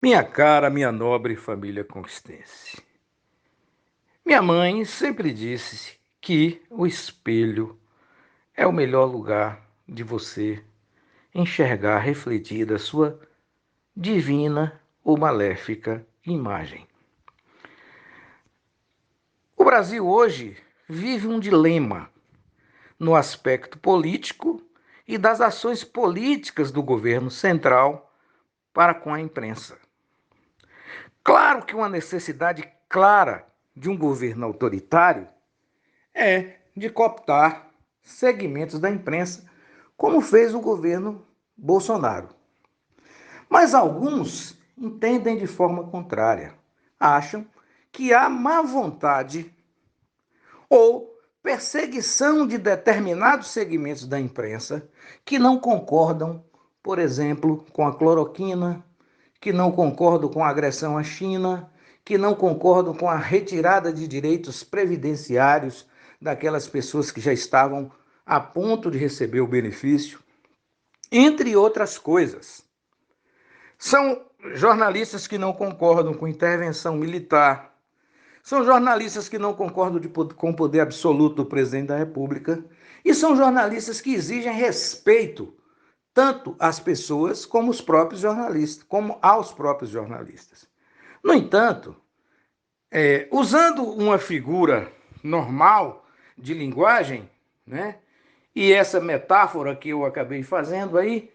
Minha cara, minha nobre família conquistense. Minha mãe sempre disse que o espelho é o melhor lugar de você enxergar refletida a sua divina ou maléfica imagem. O Brasil hoje vive um dilema no aspecto político e das ações políticas do governo central para com a imprensa. Claro que uma necessidade clara de um governo autoritário é de cooptar segmentos da imprensa, como fez o governo Bolsonaro. Mas alguns entendem de forma contrária. Acham que há má vontade ou perseguição de determinados segmentos da imprensa que não concordam, por exemplo, com a cloroquina, que não concordam com a agressão à China, que não concordam com a retirada de direitos previdenciários daquelas pessoas que já estavam a ponto de receber o benefício, entre outras coisas. São jornalistas que não concordam com intervenção militar, são jornalistas que não concordam com o poder absoluto do presidente da República e são jornalistas que exigem respeito tanto às pessoas como os próprios jornalistas, como aos próprios jornalistas. No entanto, usando uma figura normal de linguagem, né, e essa metáfora que eu acabei fazendo aí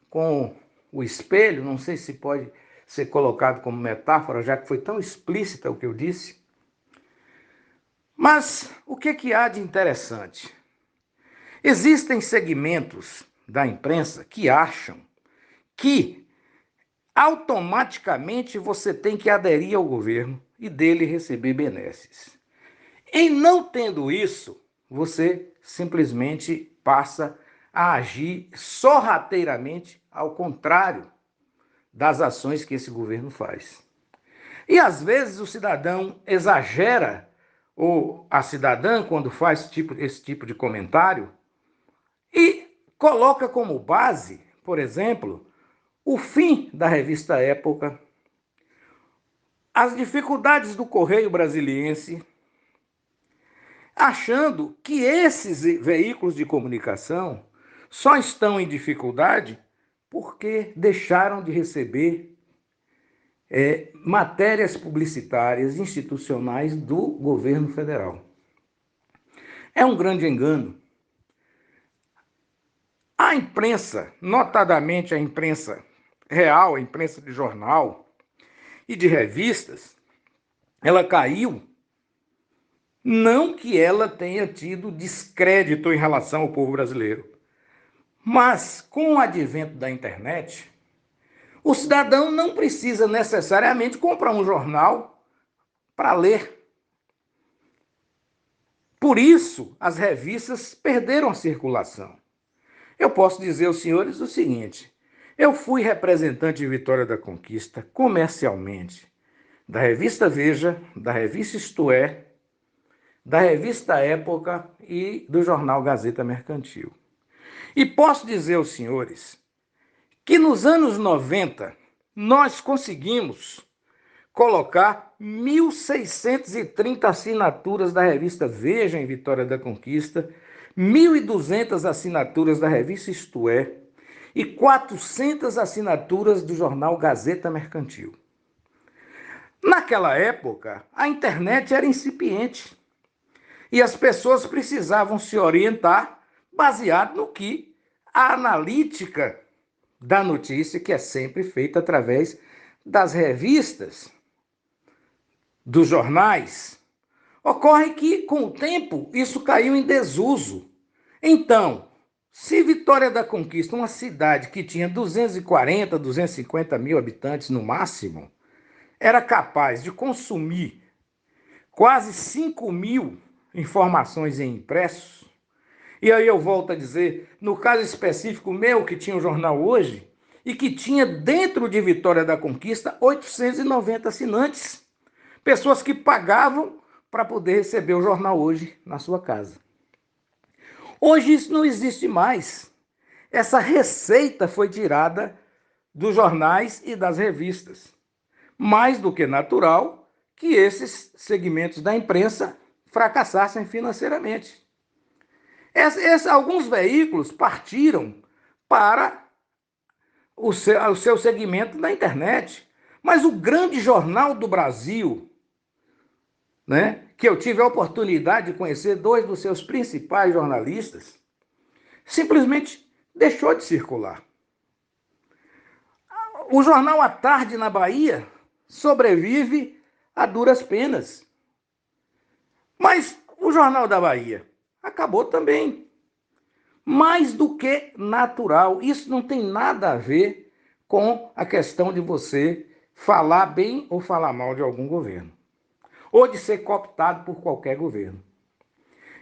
com o espelho, não sei se pode ser colocado como metáfora, já que foi tão explícita o que eu disse. Mas o que há de interessante? Existem segmentos da imprensa que acham que automaticamente você tem que aderir ao governo e dele receber benesses. Em não tendo isso, você simplesmente passa a agir sorrateiramente ao contrário das ações que esse governo faz. E às vezes o cidadão exagera, ou a cidadã, quando faz esse tipo de comentário, e coloca como base, por exemplo, o fim da revista Época, as dificuldades do Correio Brasiliense, achando que esses veículos de comunicação só estão em dificuldade porque deixaram de receber matérias publicitárias institucionais do governo federal. É um grande engano. A imprensa, notadamente a imprensa real, a imprensa de jornal e de revistas, ela caiu. Não que ela tenha tido descrédito em relação ao povo brasileiro, mas com o advento da internet, o cidadão não precisa necessariamente comprar um jornal para ler. Por isso, as revistas perderam a circulação. Eu posso dizer aos senhores o seguinte: eu fui representante de Vitória da Conquista comercialmente, da revista Veja, da revista Isto É, da revista Época e do jornal Gazeta Mercantil. E posso dizer aos senhores que nos anos 90 nós conseguimos colocar 1.630 assinaturas da revista Veja em Vitória da Conquista, 1.200 assinaturas da revista Isto É e 400 assinaturas do jornal Gazeta Mercantil. Naquela época, a internet era incipiente e as pessoas precisavam se orientar baseado no que a analítica da notícia, que é sempre feita através das revistas, dos jornais. Ocorre que, com o tempo, isso caiu em desuso. Então, se Vitória da Conquista, uma cidade que tinha 240, 250 mil habitantes no máximo, era capaz de consumir quase 5.000 informações em impressos, e aí eu volto a dizer, no caso específico meu, que tinha o jornal Hoje, e que tinha dentro de Vitória da Conquista 890 assinantes, pessoas que pagavam para poder receber o jornal Hoje na sua casa. Hoje isso não existe mais. Essa receita foi tirada dos jornais e das revistas. mais do que natural que esses segmentos da imprensa fracassassem financeiramente. Alguns veículos partiram para o seu segmento na internet, mas o grande jornal do Brasil, né, que eu tive a oportunidade de conhecer dois dos seus principais jornalistas, simplesmente deixou de circular. O jornal à tarde na Bahia sobrevive a duras penas. Mas o Jornal da Bahia acabou também. Mais do que natural. Isso não tem nada a ver com a questão de você falar bem ou falar mal de algum governo. Ou de ser cooptado por qualquer governo.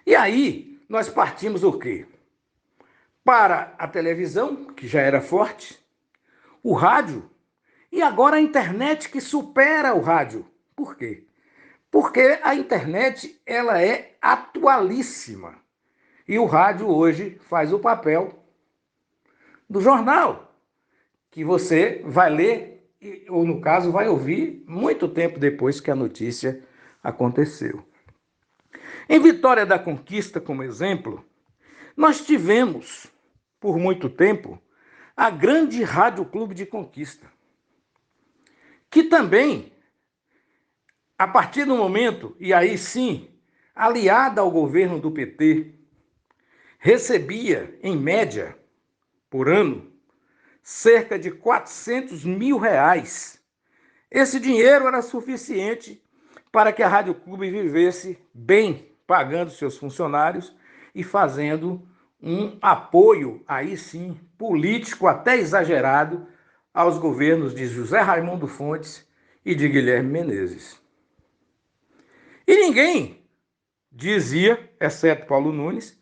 E aí, nós partimos o quê? Para a televisão, que já era forte, o rádio, e agora a internet que supera o rádio. Por quê? Porque a internet ela é atualíssima. E o rádio hoje faz o papel do jornal, que você vai ler, ou no caso vai ouvir, muito tempo depois que a notícia aconteceu. Em Vitória da Conquista, como exemplo, nós tivemos, por muito tempo, a grande Rádio Clube de Conquista, que também, a partir do momento, e aí sim, aliada ao governo do PT, recebia, em média, por ano, cerca de R$ 400 mil. Esse dinheiro era suficiente para que a Rádio Clube vivesse bem, pagando seus funcionários e fazendo um apoio, aí sim, político até exagerado, aos governos de José Raimundo Fontes e de Guilherme Menezes. E ninguém dizia, exceto Paulo Nunes,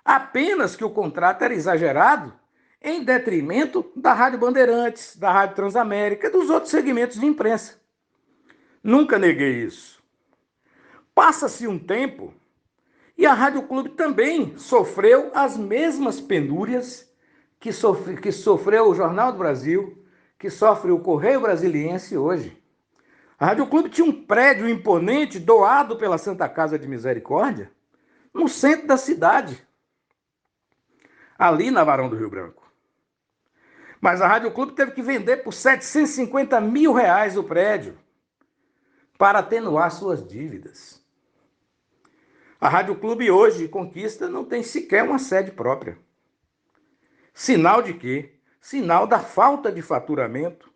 apenas que o contrato era exagerado em detrimento da Rádio Bandeirantes, da Rádio Transamérica e dos outros segmentos de imprensa. Nunca neguei isso. Passa-se um tempo e a Rádio Clube também sofreu as mesmas penúrias que sofreu o Jornal do Brasil, que sofre o Correio Brasiliense hoje. A Rádio Clube tinha um prédio imponente doado pela Santa Casa de Misericórdia no centro da cidade, ali na Barão do Rio Branco. Mas a Rádio Clube teve que vender por R$ 750 mil o prédio para atenuar suas dívidas. A Rádio Clube hoje, Conquista, não tem sequer uma sede própria. Sinal de quê? Sinal da falta de faturamento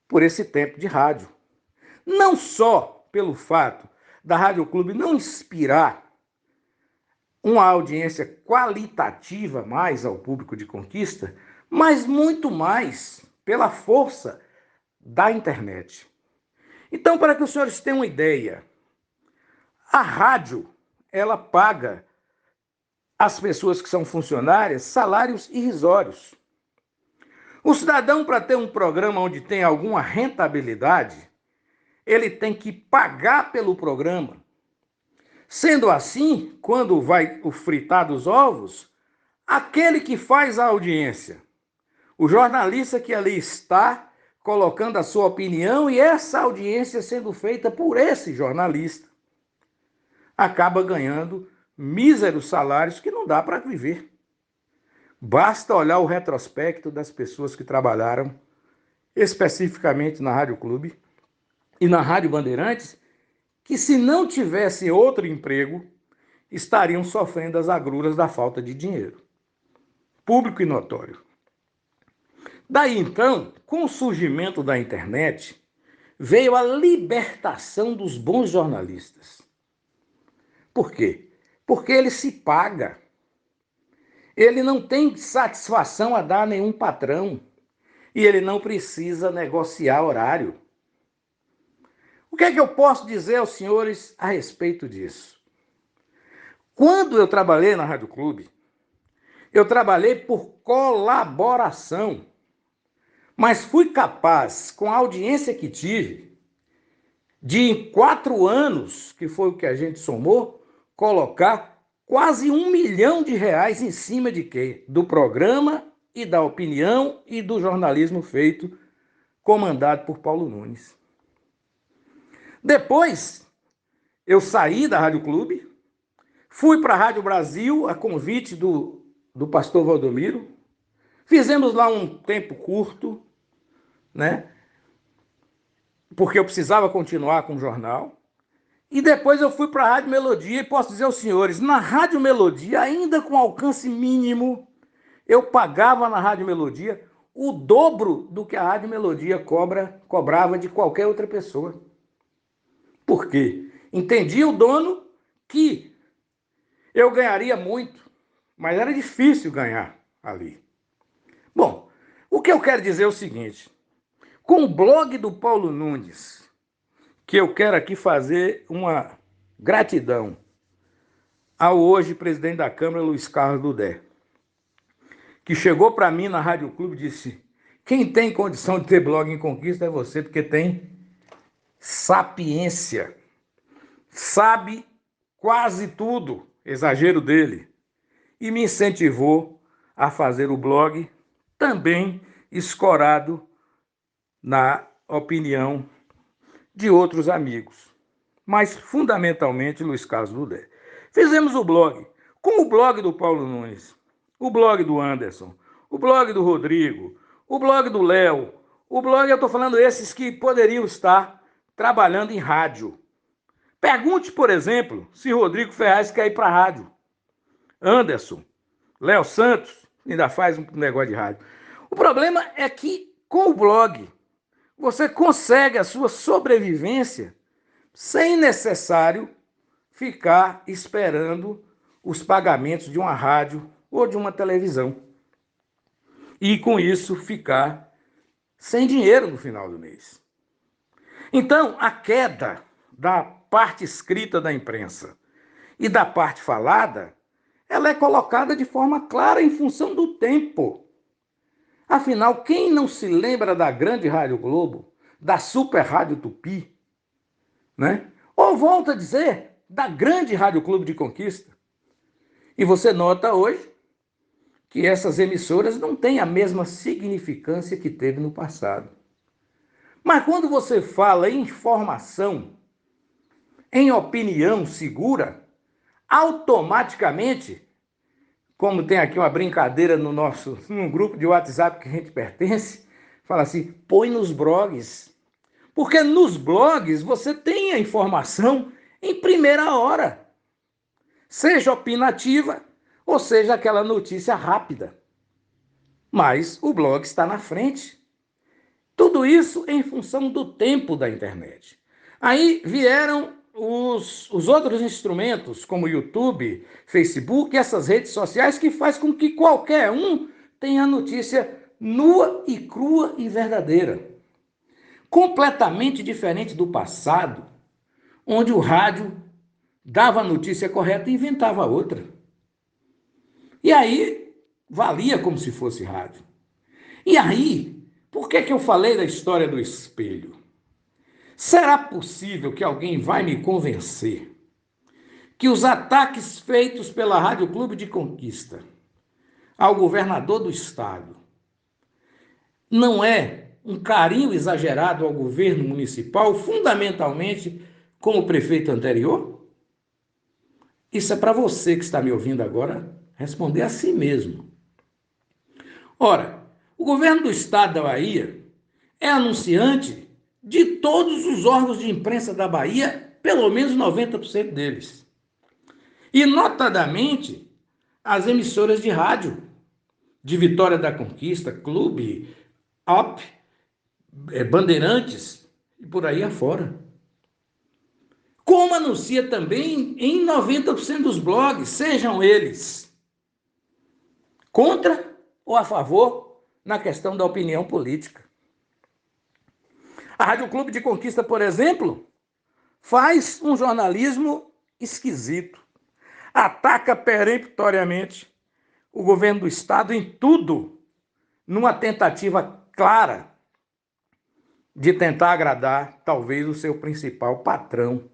por esse tempo de rádio. Não só pelo fato da Rádio Clube não inspirar uma audiência qualitativa mais ao público de Conquista, mas muito mais pela força da internet. Então, para que os senhores tenham uma ideia, a rádio, ela paga às pessoas que são funcionárias salários irrisórios. O cidadão, para ter um programa onde tem alguma rentabilidade, ele tem que pagar pelo programa. Sendo assim, quando vai o fritar dos ovos, aquele que faz a audiência, o jornalista que ali está colocando a sua opinião e essa audiência sendo feita por esse jornalista, acaba ganhando míseros salários que não dá para viver. Basta olhar o retrospecto das pessoas que trabalharam especificamente na Rádio Clube e na Rádio Bandeirantes, que se não tivessem outro emprego, estariam sofrendo as agruras da falta de dinheiro. Público e notório. Daí então, com o surgimento da internet, veio a libertação dos bons jornalistas. Por quê? Porque ele se paga. Ele não tem satisfação a dar a nenhum patrão. E ele não precisa negociar horário. O que é que eu posso dizer aos senhores a respeito disso? Quando eu trabalhei na Rádio Clube, eu trabalhei por colaboração, mas fui capaz, com a audiência que tive, de em 4 anos, que foi o que a gente somou, colocar quase R$ 1 milhão em cima de quê? Do programa e da opinião e do jornalismo feito, comandado por Paulo Nunes. Depois, eu saí da Rádio Clube, fui para a Rádio Brasil, a convite do pastor Valdomiro. Fizemos lá um tempo curto, né? Porque eu precisava continuar com o jornal. E depois eu fui para a Rádio Melodia e posso dizer aos senhores, na Rádio Melodia, ainda com alcance mínimo, eu pagava na Rádio Melodia o dobro do que a Rádio Melodia cobrava de qualquer outra pessoa. Por quê? Entendia o dono que eu ganharia muito, mas era difícil ganhar ali. Bom, o que eu quero dizer é o seguinte, com o blog do Paulo Nunes, que eu quero aqui fazer uma gratidão ao hoje presidente da Câmara, Luiz Carlos Dudé, que chegou para mim na Rádio Clube e disse: quem tem condição de ter blog em Conquista é você, porque tem sapiência, sabe quase tudo, exagero dele, e me incentivou a fazer o blog, também escorado na opinião de outros amigos, mas fundamentalmente Luiz Carlos Dudé. Fizemos o blog, com o blog do Paulo Nunes, o blog do Anderson, o blog do Rodrigo, o blog do Léo, o blog, eu estou falando esses que poderiam estar trabalhando em rádio. Pergunte, por exemplo, se Rodrigo Ferraz quer ir para a rádio. Anderson, Léo Santos, ainda faz um negócio de rádio. O problema é que, com o blog, você consegue a sua sobrevivência sem necessário ficar esperando os pagamentos de uma rádio ou de uma televisão. E, com isso, ficar sem dinheiro no final do mês. Então, a queda da parte escrita da imprensa e da parte falada, ela é colocada de forma clara em função do tempo. Afinal, quem não se lembra da grande Rádio Globo, da Super Rádio Tupi, né? Ou, volto a dizer, da grande Rádio Clube de Conquista? E você nota hoje que essas emissoras não têm a mesma significância que teve no passado. Mas quando você fala em informação, em opinião segura, automaticamente, como tem aqui uma brincadeira num grupo de WhatsApp que a gente pertence, fala assim, põe nos blogs. Porque nos blogs você tem a informação em primeira hora. Seja opinativa, ou seja aquela notícia rápida. Mas o blog está na frente. Tudo isso em função do tempo da internet. Aí vieram os outros instrumentos, como YouTube, Facebook, essas redes sociais, que faz com que qualquer um tenha notícia nua e crua e verdadeira. Completamente diferente do passado, onde o rádio dava a notícia correta e inventava outra. E aí, valia como se fosse rádio. E aí, por que eu falei da história do espelho? Será possível que alguém vai me convencer que os ataques feitos pela Rádio Clube de Conquista ao governador do estado não é um carinho exagerado ao governo municipal, fundamentalmente com o prefeito anterior? Isso é para você que está me ouvindo agora responder a si mesmo. Ora, o governo do estado da Bahia é anunciante de todos os órgãos de imprensa da Bahia, pelo menos 90% deles. E, notadamente, as emissoras de rádio, de Vitória da Conquista, Clube, OP, Bandeirantes e por aí afora. Como anuncia também em 90% dos blogs, sejam eles contra ou a favor na questão da opinião política. A Rádio Clube de Conquista, por exemplo, faz um jornalismo esquisito. Ataca peremptoriamente o governo do estado em tudo, numa tentativa clara de tentar agradar, talvez, o seu principal patrão,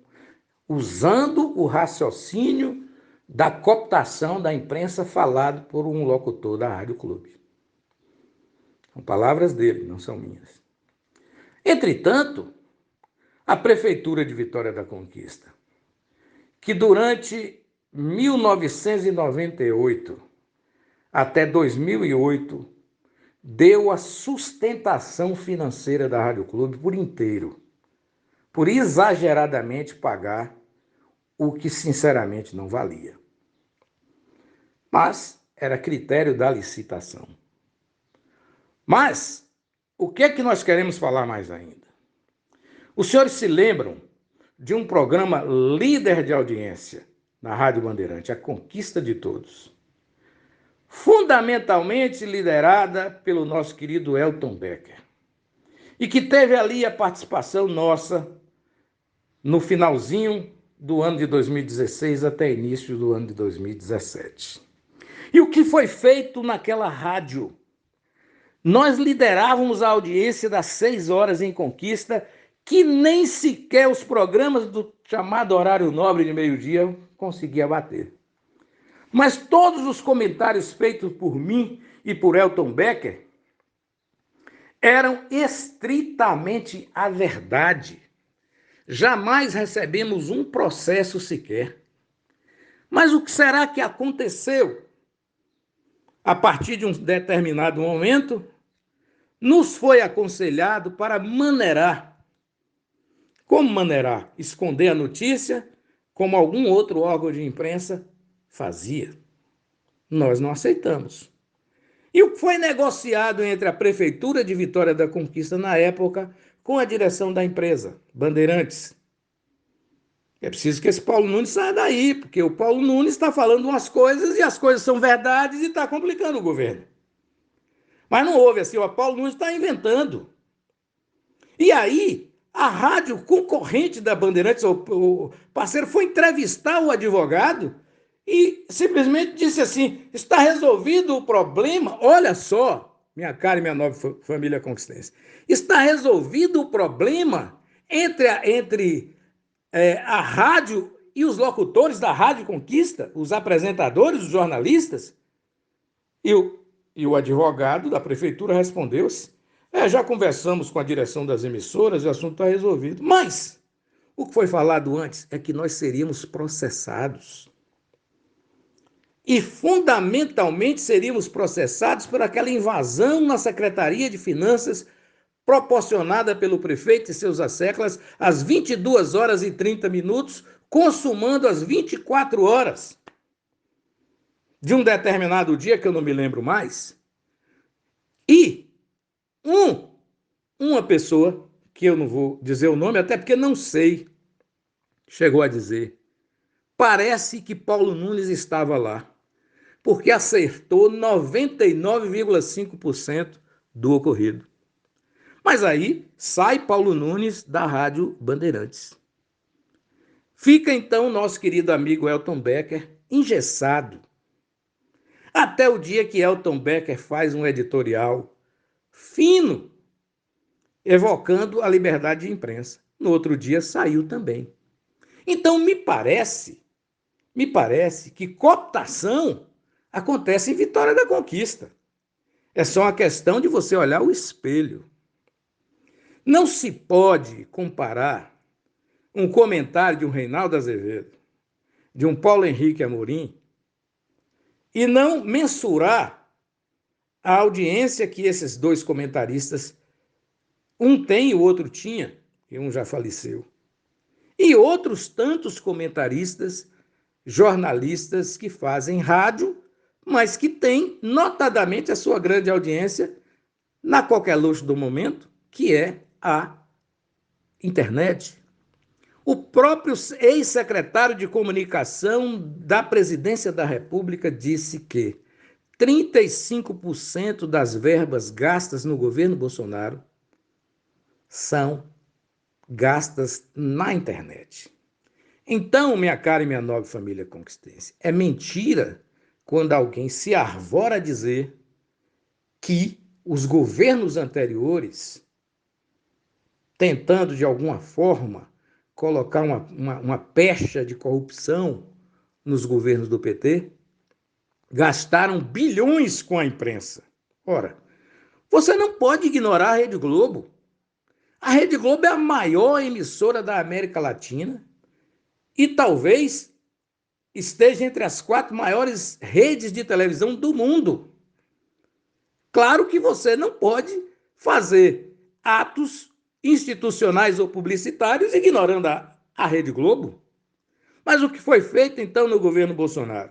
usando o raciocínio da cooptação da imprensa falado por um locutor da Rádio Clube. São palavras dele, não são minhas. Entretanto, A Prefeitura de Vitória da Conquista, que durante 1998 até 2008 deu a sustentação financeira da Rádio Clube por inteiro, por exageradamente pagar o que sinceramente não valia. Mas era critério da licitação. Mas o que é que nós queremos falar mais ainda? Os senhores se lembram de um programa líder de audiência na Rádio Bandeirante, A Conquista de Todos, fundamentalmente liderada pelo nosso querido Elton Becker, e que teve ali a participação nossa no finalzinho do ano de 2016 até início do ano de 2017. E o que foi feito naquela rádio? Nós liderávamos a audiência das 6 horas em Conquista, que nem sequer os programas do chamado horário nobre de meio-dia conseguia bater. Mas todos os comentários feitos por mim e por Elton Becker eram estritamente a verdade. Jamais recebemos um processo sequer. Mas o que será que aconteceu? A partir de um determinado momento, nos foi aconselhado para maneirar. Como maneirar? Esconder a notícia, como algum outro órgão de imprensa fazia. Nós não aceitamos. E o que foi negociado entre a Prefeitura de Vitória da Conquista na época com a direção da empresa, Bandeirantes? É preciso que esse Paulo Nunes saia daí, porque o Paulo Nunes está falando umas coisas e as coisas são verdades e está complicando o governo. Mas não houve assim, o Paulo Nunes está inventando. E aí, a rádio concorrente da Bandeirantes, o parceiro, foi entrevistar o advogado e simplesmente disse assim, está resolvido o problema, olha só, minha cara e minha nova família conquistense, está resolvido o problema entre a rádio e os locutores da Rádio Conquista, os apresentadores, os jornalistas? E o advogado da prefeitura respondeu-se, já conversamos com a direção das emissoras, o assunto está resolvido. Mas o que foi falado antes é que nós seríamos processados. E fundamentalmente seríamos processados por aquela invasão na Secretaria de Finanças proporcionada pelo prefeito e seus asseclas às 22 horas e 30 minutos, consumando as 24 horas de um determinado dia, que eu não me lembro mais, e uma pessoa, que eu não vou dizer o nome, até porque não sei, chegou a dizer, parece que Paulo Nunes estava lá, porque acertou 99,5% do ocorrido. Mas aí sai Paulo Nunes da Rádio Bandeirantes. Fica então nosso querido amigo Elton Becker engessado. Até o dia que Elton Becker faz um editorial fino, evocando a liberdade de imprensa. No outro dia saiu também. Então me parece que cooptação acontece em Vitória da Conquista. É só uma questão de você olhar o espelho. Não se pode comparar um comentário de um Reinaldo Azevedo, de um Paulo Henrique Amorim, e não mensurar a audiência que esses dois comentaristas, um tem e o outro tinha, e um já faleceu, e outros tantos comentaristas, jornalistas que fazem rádio, mas que têm notadamente a sua grande audiência na qualquer luxo do momento, que é a internet. O próprio ex-secretário de Comunicação da Presidência da República disse que 35% das verbas gastas no governo Bolsonaro são gastas na internet. Então, minha cara e minha nobre família conquistense, é mentira quando alguém se arvora a dizer que os governos anteriores, tentando de alguma forma colocar uma pecha de corrupção nos governos do PT, gastaram bilhões com a imprensa. Ora, você não pode ignorar a Rede Globo. A Rede Globo é a maior emissora da América Latina e talvez esteja entre as 4 maiores redes de televisão do mundo. Claro que você não pode fazer atos institucionais ou publicitários ignorando a Rede Globo. Mas o que foi feito então no governo Bolsonaro?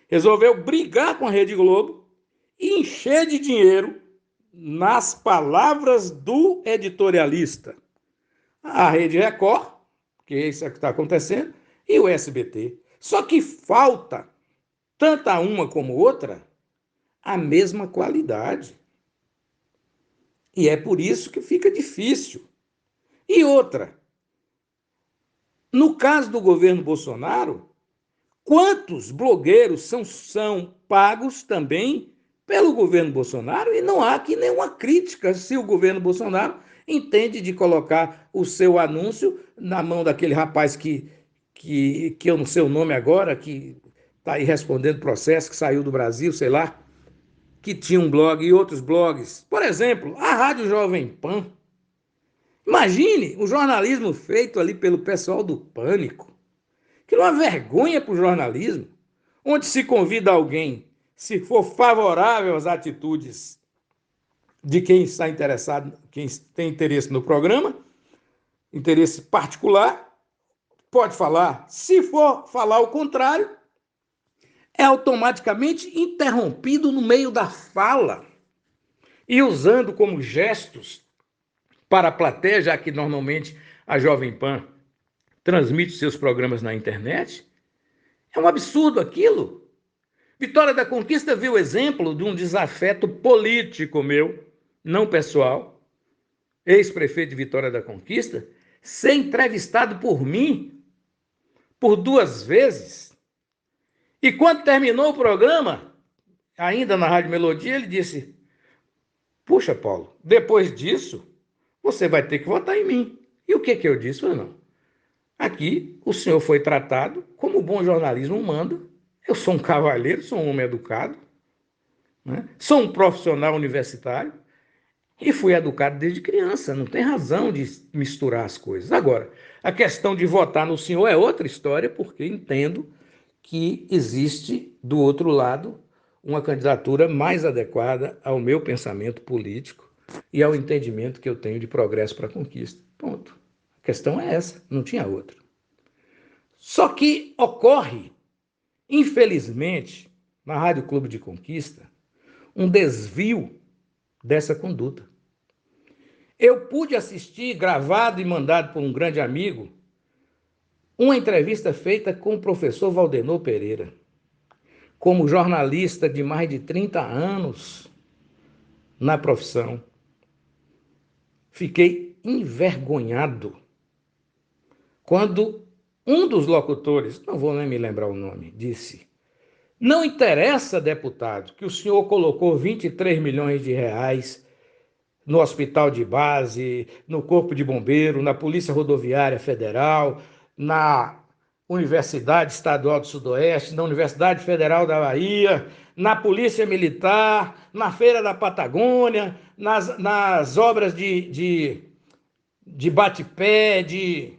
Resolveu brigar com a Rede Globo e encher de dinheiro, nas palavras do editorialista, a Rede Record, que é isso que está acontecendo, e o SBT. Só que falta, tanto a uma como outra, a mesma qualidade. E é por isso que fica difícil. E outra, no caso do governo Bolsonaro, quantos blogueiros são pagos também pelo governo Bolsonaro? E não há aqui nenhuma crítica se o governo Bolsonaro entende de colocar o seu anúncio na mão daquele rapaz que eu não sei o nome agora, que está aí respondendo processo, que saiu do Brasil, sei lá, que tinha um blog e outros blogs. Por exemplo, a Rádio Jovem Pan. Imagine o jornalismo feito ali pelo pessoal do Pânico. Que é uma vergonha para o jornalismo, onde se convida alguém, se for favorável às atitudes de quem está interessado, quem tem interesse no programa, interesse particular, pode falar. Se for falar o contrário, é automaticamente interrompido no meio da fala e usando como gestos para a plateia, já que normalmente a Jovem Pan transmite seus programas na internet. É um absurdo aquilo. Vitória da Conquista viu o exemplo de um desafeto político meu, não pessoal, ex-prefeito de Vitória da Conquista, ser entrevistado por mim por 2 vezes. E quando terminou o programa, ainda na Rádio Melodia, ele disse: puxa, Paulo, depois disso, você vai ter que votar em mim. E o que eu disse? Eu não. Aqui, o senhor foi tratado como o bom jornalismo manda. Eu sou um cavalheiro, sou um homem educado, né? Sou um profissional universitário e fui educado desde criança. Não tem razão de misturar as coisas. Agora, a questão de votar no senhor é outra história, porque entendo que existe, do outro lado, uma candidatura mais adequada ao meu pensamento político e ao entendimento que eu tenho de progresso para a conquista. Ponto. A questão é essa, não tinha outra. Só que ocorre, infelizmente, na Rádio Clube de Conquista, um desvio dessa conduta. Eu pude assistir, gravado e mandado por um grande amigo, uma entrevista feita com o professor Valdenor Pereira, como jornalista de mais de 30 anos na profissão. Fiquei envergonhado quando um dos locutores, não vou nem me lembrar o nome, disse: não interessa, deputado, que o senhor colocou 23 milhões de reais no hospital de base, no Corpo de Bombeiro, na Polícia Rodoviária Federal, na Universidade Estadual do Sudoeste, na Universidade Federal da Bahia, na Polícia Militar, na Feira da Patagônia, nas obras de Bate-Pé, de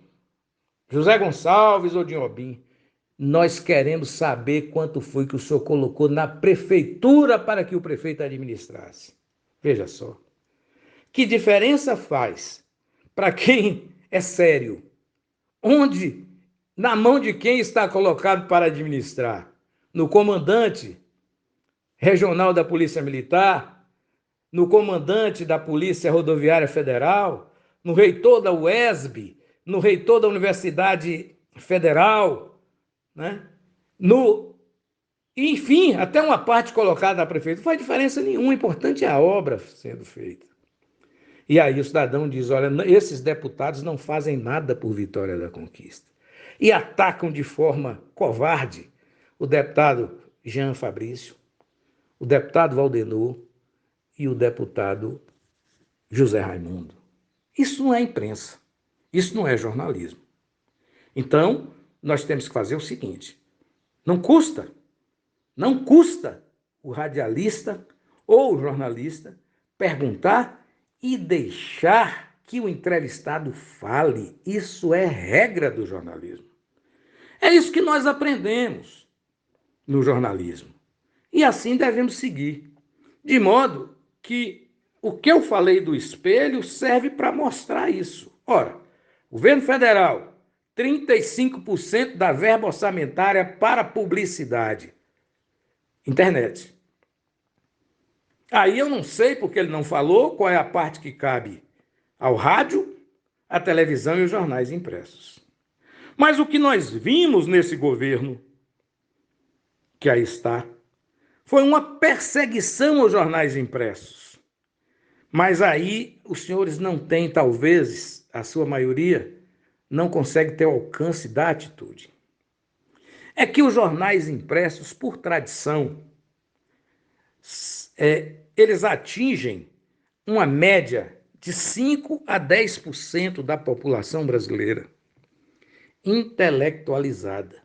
José Gonçalves ou de Inhobim. Nós queremos saber quanto foi que o senhor colocou na prefeitura para que o prefeito administrasse. Veja só. Que diferença faz para quem é sério? Onde, na mão de quem está colocado para administrar? No comandante regional da Polícia Militar? No comandante da Polícia Rodoviária Federal? No reitor da UESB? No reitor da Universidade Federal? Né? Enfim, até uma parte colocada na prefeitura. Não faz diferença nenhuma, o importante é a obra sendo feita. E aí o cidadão diz: olha, esses deputados não fazem nada por Vitória da Conquista. E atacam de forma covarde o deputado Jean Fabrício, o deputado Valdenor e o deputado José Raimundo. Isso não é imprensa, isso não é jornalismo. Então, nós temos que fazer o seguinte: não custa o radialista ou o jornalista perguntar e deixar que o entrevistado fale. Isso é regra do jornalismo. É isso que nós aprendemos no jornalismo. E assim devemos seguir. De modo que o que eu falei do espelho serve para mostrar isso. Ora, governo federal, 35% da verba orçamentária para publicidade. Internet. Aí eu não sei porque ele não falou qual é a parte que cabe ao rádio, à televisão e os jornais impressos. Mas o que nós vimos nesse governo, que aí está, foi uma perseguição aos jornais impressos. Mas aí os senhores não têm, talvez, a sua maioria, não consegue ter o alcance da atitude. É que os jornais impressos, por tradição, eles atingem uma média de 5 a 10% da população brasileira intelectualizada,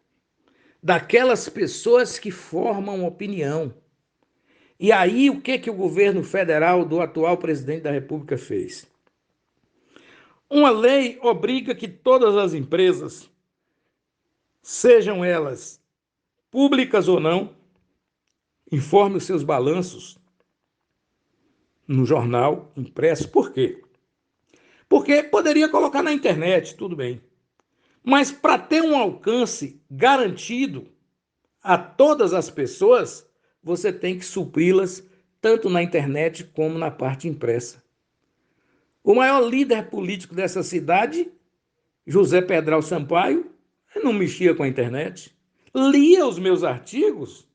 daquelas pessoas que formam opinião. E aí o que o governo federal do atual presidente da República fez? Uma lei obriga que todas as empresas, sejam elas públicas ou não, informem os seus balanços no jornal impresso. Por quê? Porque poderia colocar na internet, tudo bem. Mas para ter um alcance garantido a todas as pessoas, você tem que supri-las tanto na internet como na parte impressa. O maior líder político dessa cidade, José Pedral Sampaio, não mexia com a internet. Lia os meus artigos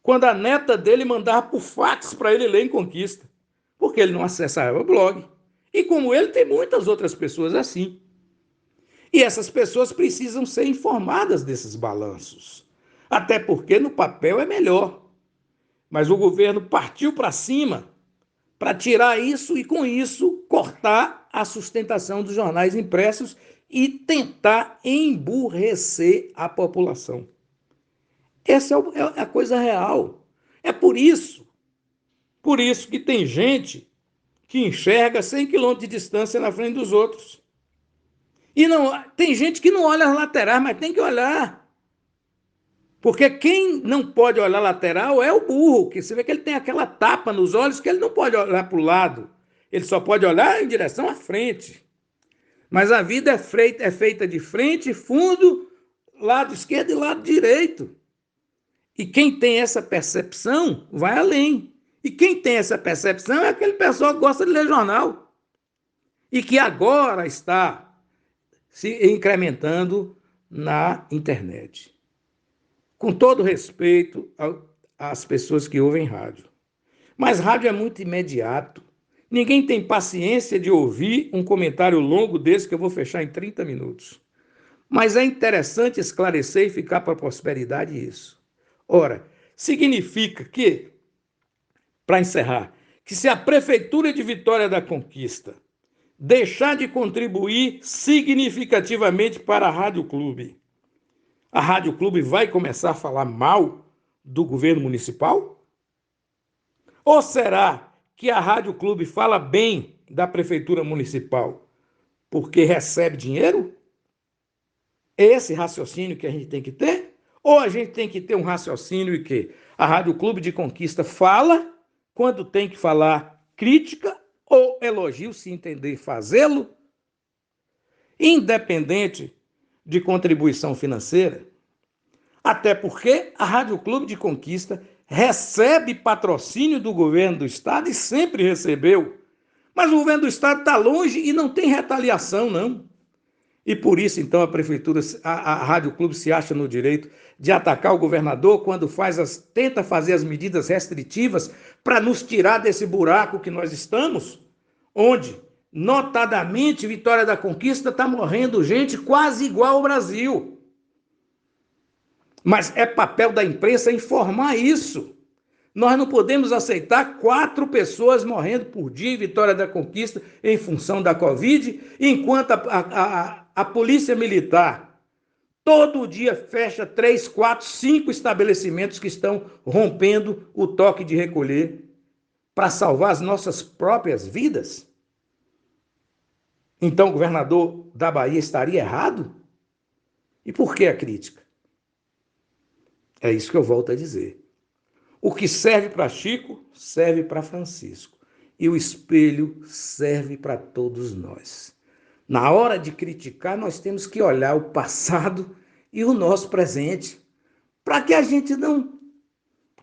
quando a neta dele mandava por fax para ele ler em Conquista, porque ele não acessava o blog. E como ele, tem muitas outras pessoas assim. E essas pessoas precisam ser informadas desses balanços. Até porque no papel é melhor. Mas o governo partiu para cima para tirar isso e, com isso, cortar a sustentação dos jornais impressos e tentar emburrecer a população. Essa é a coisa real. É por isso que tem gente que enxerga 100 quilômetros de distância na frente dos outros. E não, tem gente que não olha as laterais, mas tem que olhar. Porque quem não pode olhar lateral é o burro, que você vê que ele tem aquela tapa nos olhos que ele não pode olhar para o lado. Ele só pode olhar em direção à frente. Mas a vida é feita de frente, fundo, lado esquerdo e lado direito. E quem tem essa percepção vai além. E quem tem essa percepção é aquele pessoal que gosta de ler jornal. E que agora está se incrementando na internet. Com todo respeito às pessoas que ouvem rádio. Mas rádio é muito imediato. Ninguém tem paciência de ouvir um comentário longo desse que eu vou fechar em 30 minutos. Mas é interessante esclarecer e ficar para a prosperidade isso. Ora, significa que, para encerrar, que se a Prefeitura de Vitória da Conquista deixar de contribuir significativamente para a Rádio Clube, a Rádio Clube vai começar a falar mal do governo municipal? Ou será que a Rádio Clube fala bem da Prefeitura Municipal porque recebe dinheiro? É esse raciocínio que a gente tem que ter? Ou a gente tem que ter um raciocínio em que a Rádio Clube de Conquista fala quando tem que falar crítica ou elogio, se entender fazê-lo, independente de contribuição financeira? Até porque a Rádio Clube de Conquista recebe patrocínio do governo do estado e sempre recebeu. Mas o governo do estado está longe e não tem retaliação, não. E por isso, então, a prefeitura, a Rádio Clube se acha no direito de atacar o governador quando tenta fazer as medidas restritivas para nos tirar desse buraco que nós estamos, onde, notadamente, Vitória da Conquista está morrendo gente quase igual ao Brasil. Mas é papel da imprensa informar isso. Nós não podemos aceitar 4 pessoas morrendo por dia em Vitória da Conquista em função da Covid, enquanto a Polícia Militar todo dia fecha 3, 4, 5 estabelecimentos que estão rompendo o toque de recolher para salvar as nossas próprias vidas. Então o governador da Bahia estaria errado? E por que a crítica? É isso que eu volto a dizer. O que serve para Chico, serve para Francisco. E o espelho serve para todos nós. Na hora de criticar, nós temos que olhar o passado e o nosso presente, para que a gente não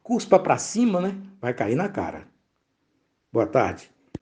cuspa para cima, né? Vai cair na cara. Boa tarde.